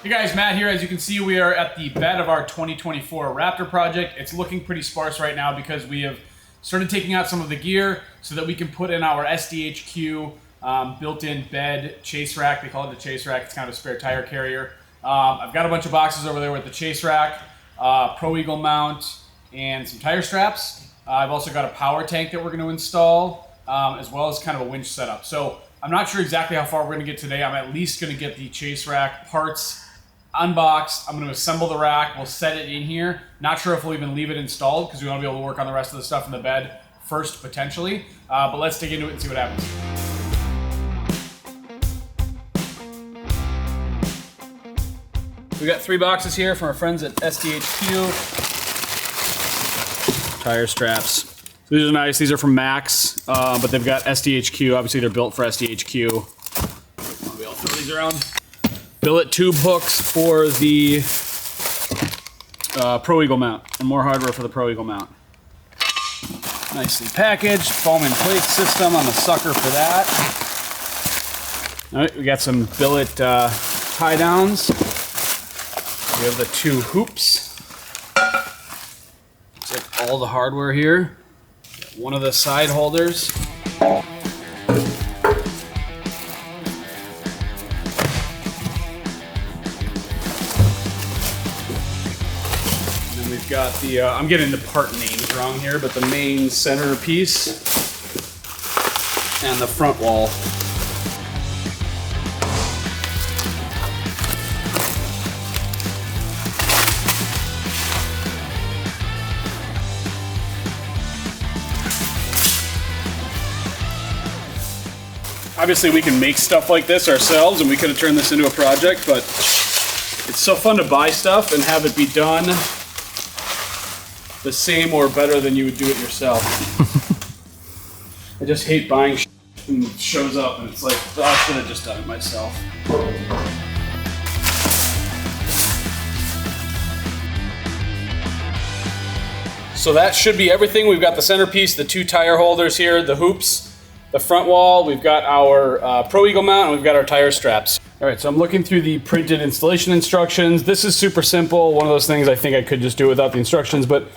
Hey guys, Matt here. As you can see, we are at the bed of our 2024 Raptor project. It's looking pretty sparse right now because we have started taking out some of the gear so that we can put in our SDHQ built-in bed chase rack. They call it the chase rack. It's kind of a spare tire carrier. I've got a bunch of boxes over there with the chase rack, ProEagle mount, and some tire straps. I've also got a power tank that we're going to install, as well as kind of a winch setup. So I'm not sure exactly how far we're going to get today. I'm at least going to get the chase rack parts unboxed. I'm going to assemble the rack. We'll set it in here. Not sure if we'll even leave it installed because we want to be able to work on the rest of the stuff in the bed first, potentially. But let's dig into it and see what happens. We got 3 boxes here from our friends at SDHQ. Tire straps. So these are nice. These are from Max, but they've got SDHQ. Obviously, they're built for SDHQ. Maybe I'll throw these around. Billet tube hooks for the ProEagle mount, and more hardware for the ProEagle mount. Nicely packaged, foam and plate system on the sucker for that. All right, we got some billet tie downs. We have the 2 hoops. Looks like all the hardware here. Got one of the side holders. We've got the, I'm getting the part names wrong here, but the main center piece and the front wall. Obviously we can make stuff like this ourselves and we could have turned this into a project, but it's so fun to buy stuff and have it be done the same or better than you would do it yourself. I just hate buying shit and it shows up and it's like, oh, I should have just done it myself. So that should be everything. We've got the centerpiece, the 2 tire holders here, the hoops, the front wall, we've got our ProEagle mount, and we've got our tire straps. All right, so I'm looking through the printed installation instructions. This is super simple. One of those things I think I could just do without the instructions, but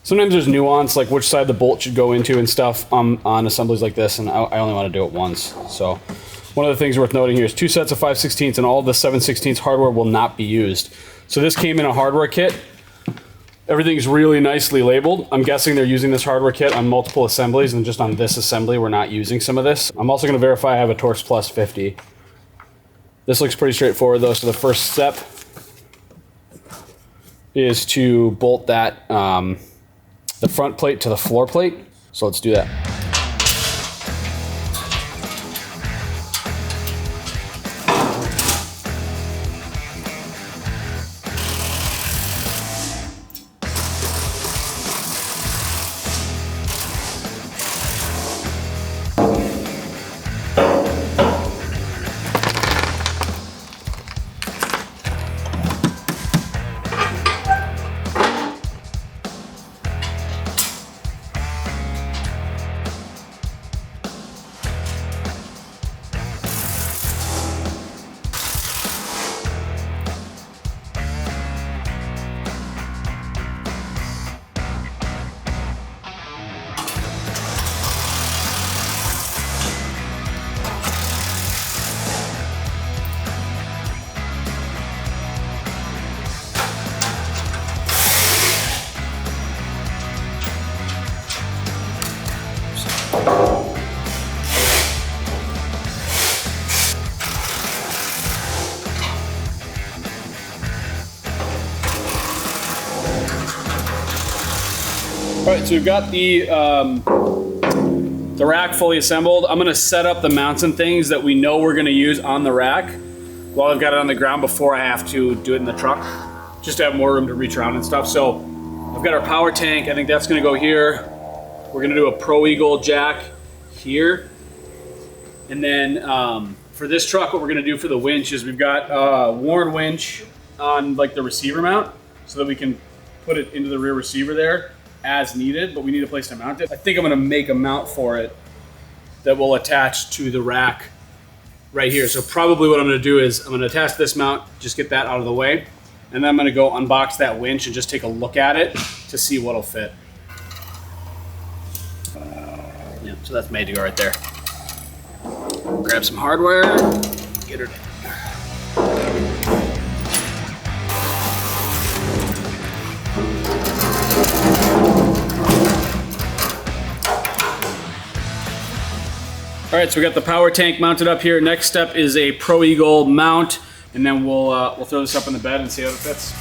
sometimes there's nuance, like which side the bolt should go into and stuff on assemblies like this, and I only want to do it once. So one of the things worth noting here is 2 sets of 5/16, and all the 7/16 hardware will not be used. So this came in a hardware kit. Everything's really nicely labeled. I'm guessing they're using this hardware kit on multiple assemblies, and just on this assembly, we're not using some of this. I'm also gonna verify I have a Torx Plus 50. This looks pretty straightforward though, so the first step is to bolt that, the front plate to the floor plate. So let's do that. All right, so we've got the rack fully assembled. I'm gonna set up the mounts and things that we know we're gonna use on the rack while I've got it on the ground before I have to do it in the truck, just to have more room to reach around and stuff. So I've got our power tank. I think that's gonna go here. We're gonna do a ProEagle jack here. And then for this truck, what we're gonna do for the winch is we've got a worn winch on like the receiver mount so that we can put it into the rear receiver there as needed, but we need a place to mount it. I think I'm gonna make a mount for it that will attach to the rack right here. So probably what I'm gonna do is I'm gonna attach this mount, just get that out of the way, and then I'm gonna go unbox that winch and just take a look at it to see what'll fit. Yeah, so that's made to go right there. Grab some hardware, get her. All right, so we got the power tank mounted up here. Next step is a ProEagle mount, and then we'll throw this up in the bed and see how it fits.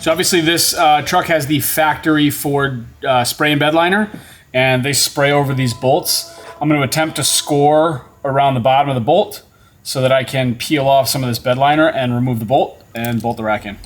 So obviously this truck has the factory Ford spray and bed liner, and they spray over these bolts. I'm going to attempt to score around the bottom of the bolt so that I can peel off some of this bed liner and remove the bolt and bolt the rack in.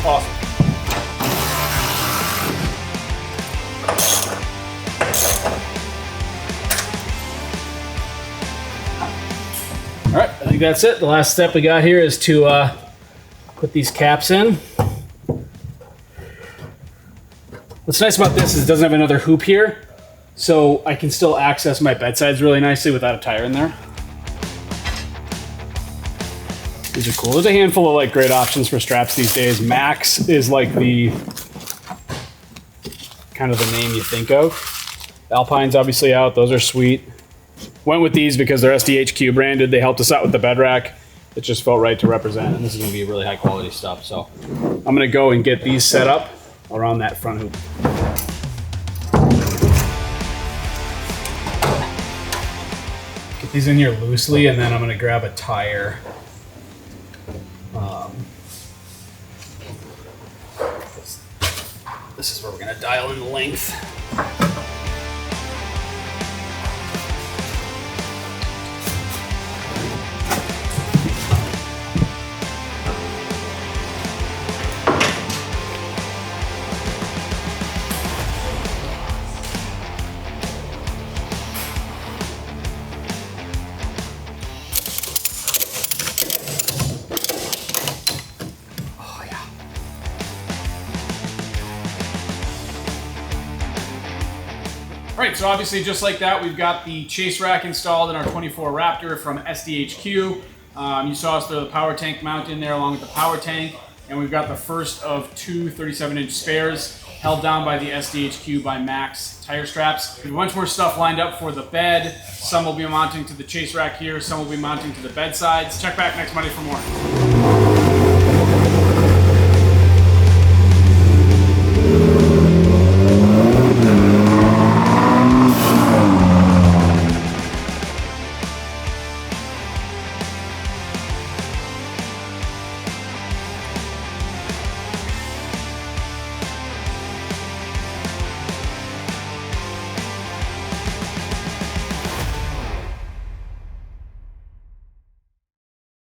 Awesome. All right, I think that's it. The last step we got here is to put these caps in. What's nice about this is it doesn't have another hoop here, so I can still access my bedsides really nicely without a tire in there. These are cool. There's a handful of like great options for straps these days. Max is like the kind of the name you think of. Alpine's obviously out. Those are sweet. Went with these because they're SDHQ branded. They helped us out with the bed rack. It just felt right to represent, and this is going to be really high quality stuff. So I'm going to go and get these set up around that front hoop. Get these in here loosely, and then I'm going to grab a tire. This is where we're going to dial in the length. All right, so obviously just like that, we've got the chase rack installed in our 24 Raptor from SDHQ. You saw us throw the power tank mount in there along with the power tank, and we've got the first of two 37-inch spares held down by the SDHQ by Max tire straps. We have a bunch more stuff lined up for the bed. Some will be mounting to the chase rack here, some will be mounting to the bed sides. Check back next Monday for more.